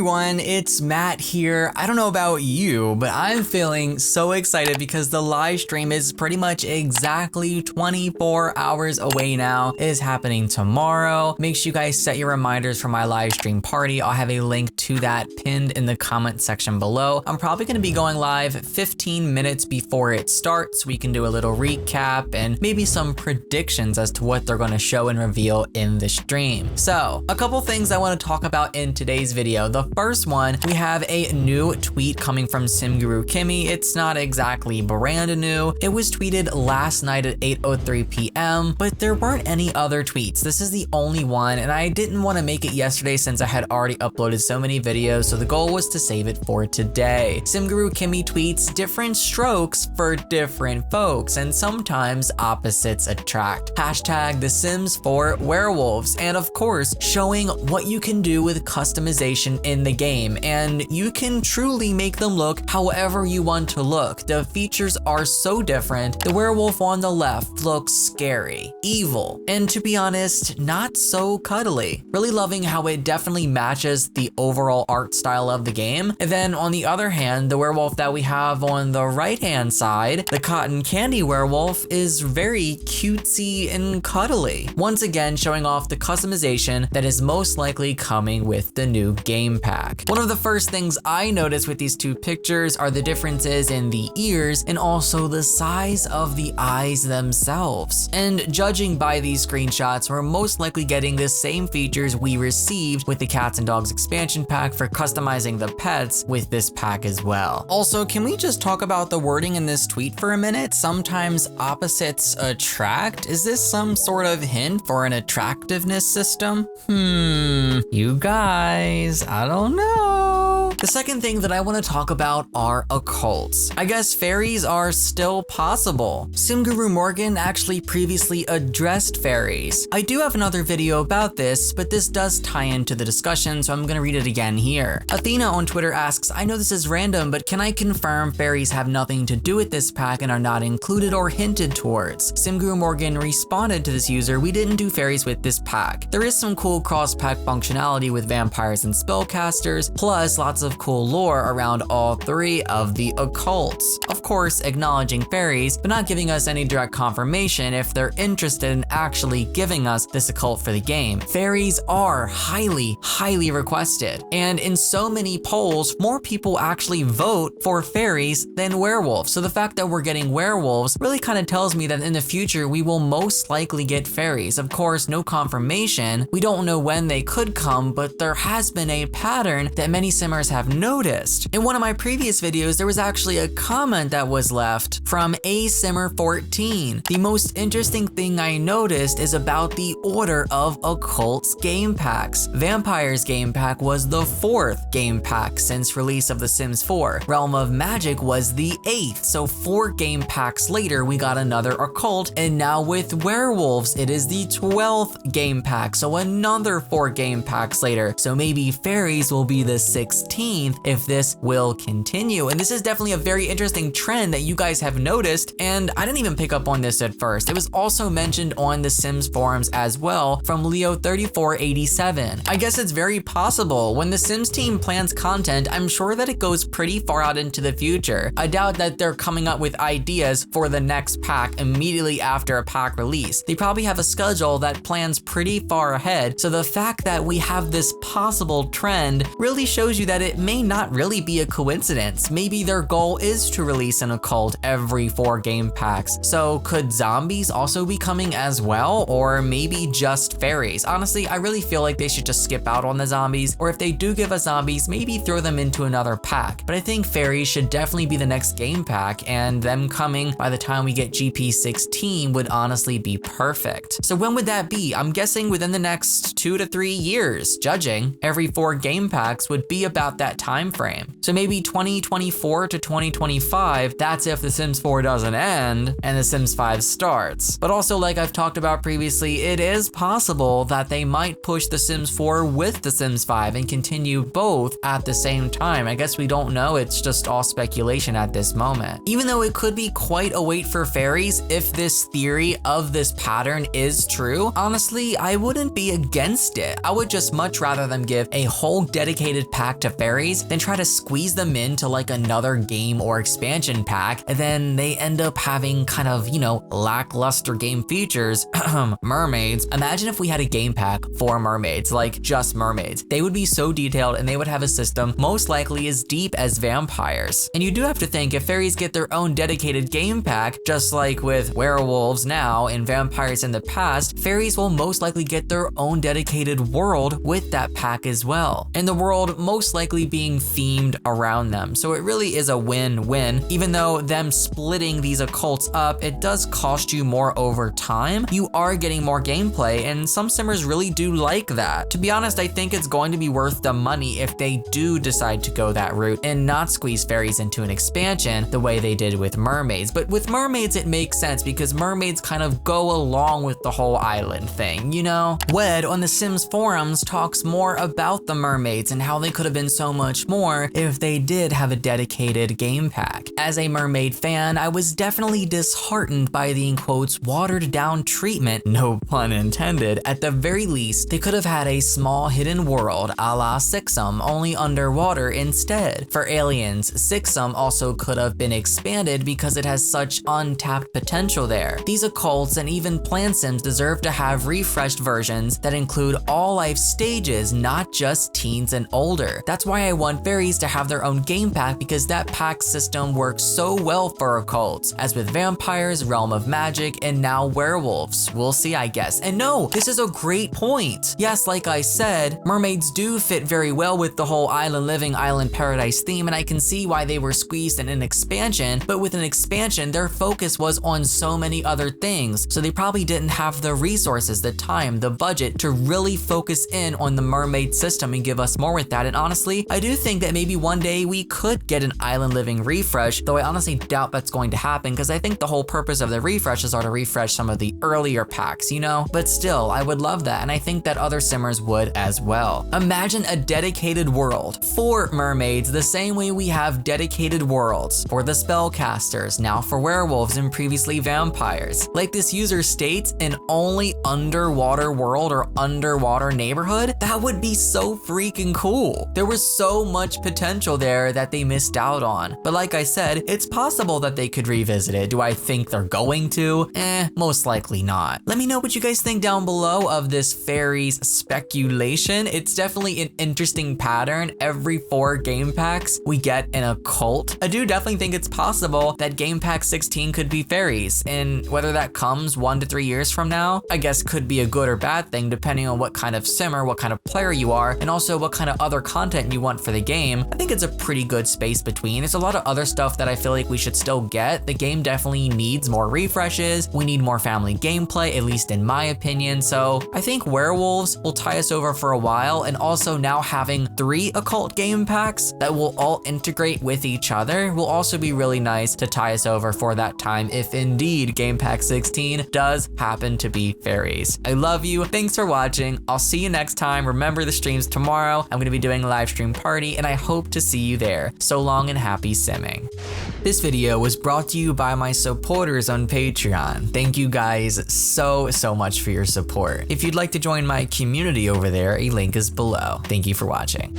everyone, it's Matt here. I don't know about you, but I'm feeling so excited because the live stream is pretty much exactly 24 hours away now. It is happening tomorrow. Make sure you guys set your reminders for my live stream party. I'll have a link to that pinned in the comment section below. I'm probably going to be going live 15 minutes before it starts. We can do a little recap and maybe some predictions as to what they're going to show and reveal in the stream. So, a couple things I want to talk about in today's video. The first one, we have a new tweet coming from Simguru Kimmy. It's not exactly brand new. It was tweeted last night at 8:03 p.m., but there weren't any other tweets. This is the only one, and I didn't want to make it yesterday since I had already uploaded so many videos, so the goal was to save it for today. Simguru Kimmy tweets, different strokes for different folks, and sometimes opposites attract. Hashtag The Sims for Werewolves, and of course, showing what you can do with customization in the game, and you can truly make them look however you want to look. The features are so different. The werewolf on the left looks scary, evil, and to be honest, not so cuddly. Really loving how it definitely matches the overall art style of the game. And then on the other hand, the werewolf that we have on the right hand side, the cotton candy werewolf, is very cutesy and cuddly. Once again, showing off the customization that is most likely coming with the new game pack. One of the first things I noticed with these two pictures are the differences in the ears and also the size of the eyes themselves. And judging by these screenshots, we're most likely getting the same features we received with the Cats and Dogs expansion pack for customizing the pets with this pack as well. Also, can we just talk about the wording in this tweet for a minute? Sometimes opposites attract? Is this some sort of hint for an attractiveness system? You guys, I don't know. The second thing that I want to talk about are occults. I guess fairies are still possible. Simguru Morgan actually previously addressed fairies. I do have another video about this, but this does tie into the discussion, so I'm gonna read it again here. Athena on Twitter asks, I know this is random, but can I confirm fairies have nothing to do with this pack and are not included or hinted towards? Simguru Morgan responded to this user, we didn't do fairies with this pack. There is some cool cross-pack functionality with vampires and spellcasters, plus lots of cool lore around all three of the occults. Of course, acknowledging fairies, but not giving us any direct confirmation if they're interested in actually giving us this occult for the game. Fairies are highly requested, and in so many polls, more people actually vote for fairies than werewolves. So the fact that we're getting werewolves really kind of tells me that in the future, we will most likely get fairies. Of course, no confirmation. We don't know when they could come, but there has been a pattern that many simmers have noticed. In one of my previous videos, there was actually a comment that was left from asimmer14. The most interesting thing I noticed is about the order of occults game packs. Vampires game pack was the 4th game pack since release of The Sims 4. Realm of Magic was the 8th, so 4 game packs later we got another occult, and now with werewolves it is the 12th game pack, so another 4 game packs later. So maybe fairies will be the 16th if this will continue. And this is definitely a very interesting trend that you guys have noticed, and I didn't even pick up on this at first. It was also mentioned on the Sims forums as well from Leo3487. I guess it's very possible when the Sims team plans content, I'm sure that it goes pretty far out into the future. I doubt that they're coming up with ideas for the next pack immediately after a pack release. They probably have a schedule that plans pretty far ahead, so the fact that we have this possible trend really shows you that it may not really be a coincidence. Maybe their goal is to release an occult every 4 game packs. So could zombies also be coming as well, or maybe just fairies? Honestly, I really feel like they should just skip out on the zombies, or if they do give us zombies, maybe throw them into another pack. But I think fairies should definitely be the next game pack, and them coming by the time we get GP16 would honestly be perfect. So when would that be? I'm guessing within the next 2 to 3 years. Judging every 4 game packs would be about that that time frame. So maybe 2024 to 2025, that's if The Sims 4 doesn't end and The Sims 5 starts. But also, like I've talked about previously, it is possible that they might push The Sims 4 with The Sims 5 and continue both at the same time. I guess we don't know, it's just all speculation at this moment. Even though it could be quite a wait for Fairies if this theory of this pattern is true, honestly, I wouldn't be against it. I would just much rather them give a whole dedicated pack to Fairies than try to squeeze them into like another game or expansion pack, and then they end up having kind of, you know, lackluster game features. Mermaids. Imagine if we had a game pack for mermaids, like just mermaids. They would be so detailed and they would have a system most likely as deep as vampires. And you do have to think, if Fairies get their own dedicated game pack, just like with werewolves now and vampires in the past, Fairies will most likely get their own dedicated world with that pack as well. And the world most likely being themed around them. So it really is a win-win. Even though them splitting these occults up, it does cost you more over time, you are getting more gameplay, and some simmers really do like that. To be honest, I think it's going to be worth the money if they do decide to go that route and not squeeze Fairies into an expansion the way they did with mermaids. But with mermaids, it makes sense because mermaids kind of go along with the whole island thing, you know? Wed on the Sims forums talks more about the mermaids and how they could have been so much more if they did have a dedicated game pack. As a mermaid fan, I was definitely disheartened by the, in quotes, watered down treatment, no pun intended. At the very least, they could have had a small hidden world a la Sixum, only underwater instead. For aliens, Sixum also could have been expanded because it has such untapped potential there. These occults and even plant sims deserve to have refreshed versions that include all life stages, not just teens and older. That's why I want Fairies to have their own game pack, because that pack system works so well for occults, as with vampires, Realm of Magic, and now werewolves. We'll see, I guess. And no, this is a great point. Yes, like I said, mermaids do fit very well with the whole island living, island paradise theme, and I can see why they were squeezed in an expansion, but with an expansion, their focus was on so many other things, so they probably didn't have the resources, the time, the budget to really focus in on the mermaid system and give us more with that. And honestly, I do think that maybe one day we could get an island living refresh, though I honestly doubt that's going to happen because I think the whole purpose of the refreshes are to refresh some of the earlier packs, you know? But still, I would love that, and I think that other simmers would as well. Imagine a dedicated world for mermaids the same way we have dedicated worlds for the spellcasters, now for werewolves and previously vampires. Like this user states, an only underwater world or underwater neighborhood? That would be so freaking cool. There was so much potential there that they missed out on. But like I said, it's possible that they could revisit it. Do I think they're going to? Most likely not. Let me know what you guys think down below of this Fairies speculation. It's definitely an interesting pattern. Every 4 game packs, we get an occult. I do definitely think it's possible that game pack 16 could be Fairies, and whether that comes 1 to 3 years from now, I guess could be a good or bad thing depending on what kind of simmer, what kind of player you are, and also what kind of other content you want for the game. I think it's a pretty good space between. There's a lot of other stuff that I feel like we should still get. The game definitely needs more refreshes. We need more family gameplay, at least in my opinion. So I think Werewolves will tie us over for a while, and also now having 3 occult game packs that will all integrate with each other will also be really nice to tie us over for that time if indeed game pack 16 does happen to be Fairies. I love you. Thanks for watching. I'll see you next time. Remember, the stream's tomorrow. I'm going to be doing a live stream party, and I hope to see you there. So long and happy simming. This video was brought to you by my supporters on Patreon. Thank you guys so much for your support. If you'd like to join my community over there, a link is below. Thank you for watching.